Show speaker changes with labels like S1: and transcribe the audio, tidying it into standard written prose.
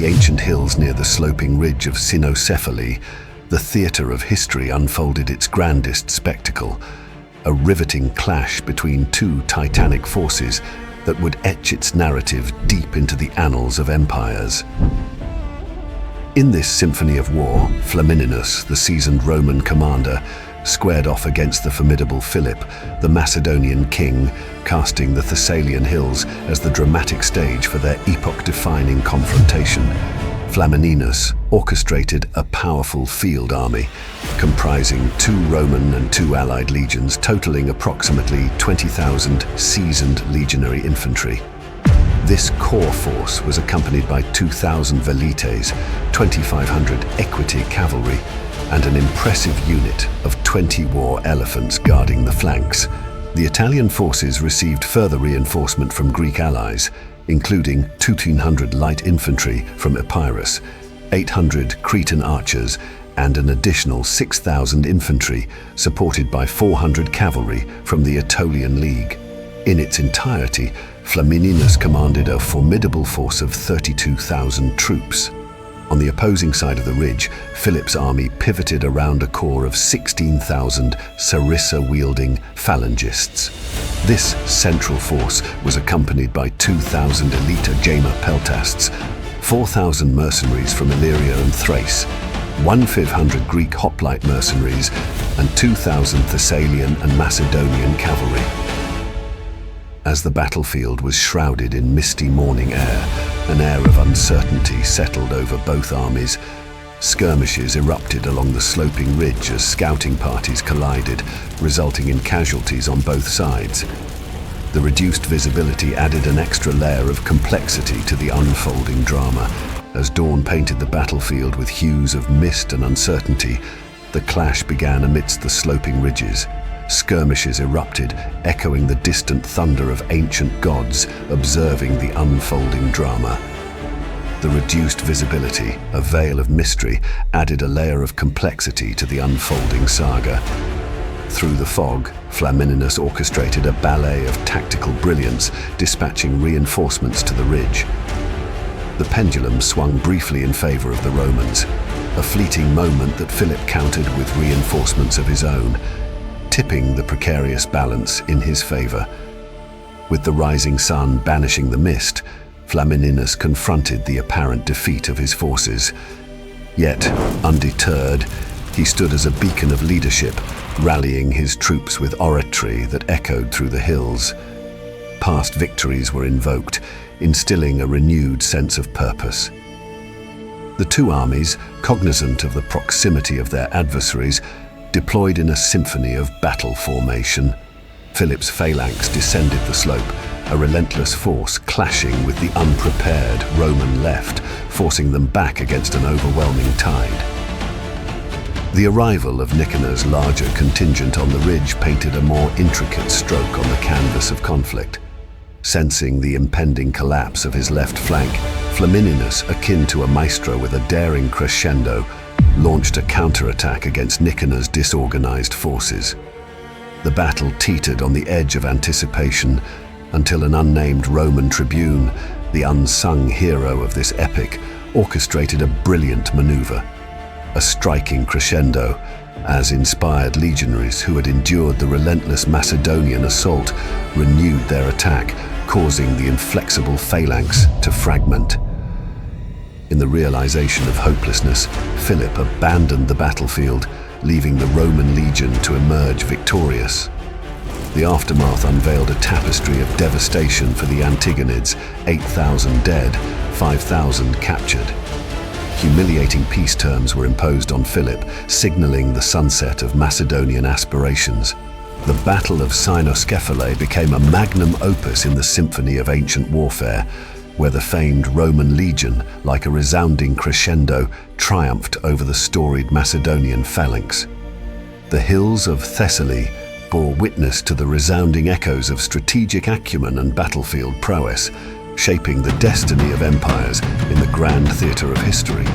S1: the ancient hills near the sloping ridge of Cynoscephalae, the theatre of history unfolded its grandest spectacle, a riveting clash between two titanic forces that would etch its narrative deep into the annals of empires. In this symphony of war, Flamininus, the seasoned Roman commander, squared off against the formidable Philip, the Macedonian king, casting the Thessalian hills as the dramatic stage for their epoch-defining confrontation. Flamininus orchestrated a powerful field army, comprising 2 Roman and 2 allied legions, totaling approximately 20,000 seasoned legionary infantry. This core force was accompanied by 2,000 velites, 2,500 equity cavalry, and an impressive unit of 20 war elephants guarding the flanks. The Italian forces received further reinforcement from Greek allies, including 1,200 light infantry from Epirus, 800 Cretan archers, and an additional 6,000 infantry, supported by 400 cavalry from the Aetolian League. In its entirety, Flamininus commanded a formidable force of 32,000 troops. On the opposing side of the ridge, Philip's army pivoted around a core of 16,000 Sarissa-wielding phalangists. This central force was accompanied by 2,000 elite Jama peltasts, 4,000 mercenaries from Illyria and Thrace, 1,500 Greek hoplite mercenaries, and 2,000 Thessalian and Macedonian cavalry. As the battlefield was shrouded in misty morning air, an air of uncertainty settled over both armies. Skirmishes erupted along the sloping ridge as scouting parties collided, resulting in casualties on both sides. The reduced visibility added an extra layer of complexity to the unfolding drama. As dawn painted the battlefield with hues of mist and uncertainty, the clash began amidst the sloping ridges. Skirmishes erupted, echoing the distant thunder of ancient gods observing the unfolding drama. The reduced visibility, a veil of mystery, added a layer of complexity to the unfolding saga. Through the fog, Flamininus orchestrated a ballet of tactical brilliance, dispatching reinforcements to the ridge. The pendulum swung briefly in favor of the Romans, a fleeting moment that Philip countered with reinforcements of his own, tipping the precarious balance in his favor. With the rising sun banishing the mist, Flamininus confronted the apparent defeat of his forces. Yet, undeterred, he stood as a beacon of leadership, rallying his troops with oratory that echoed through the hills. Past victories were invoked, instilling a renewed sense of purpose. The two armies, cognizant of the proximity of their adversaries, deployed in a symphony of battle formation. Philip's phalanx descended the slope, a relentless force clashing with the unprepared Roman left, forcing them back against an overwhelming tide. The arrival of Nicanor's larger contingent on the ridge painted a more intricate stroke on the canvas of conflict. Sensing the impending collapse of his left flank, Flamininus, akin to a maestro with a daring crescendo, launched a counterattack against Nicanor's disorganized forces. The battle teetered on the edge of anticipation until an unnamed Roman tribune, the unsung hero of this epic, orchestrated a brilliant maneuver. A striking crescendo, as inspired legionaries who had endured the relentless Macedonian assault renewed their attack, causing the inflexible phalanx to fragment. In the realization of hopelessness, Philip abandoned the battlefield, leaving the Roman legion to emerge victorious. The aftermath unveiled a tapestry of devastation for the Antigonids, 8,000 dead, 5,000 captured. Humiliating peace terms were imposed on Philip, signaling the sunset of Macedonian aspirations. The Battle of Cynoscephalae became a magnum opus in the symphony of ancient warfare, where the famed Roman legion, like a resounding crescendo, triumphed over the storied Macedonian phalanx. The hills of Thessaly bore witness to the resounding echoes of strategic acumen and battlefield prowess, shaping the destiny of empires in the grand theatre of history.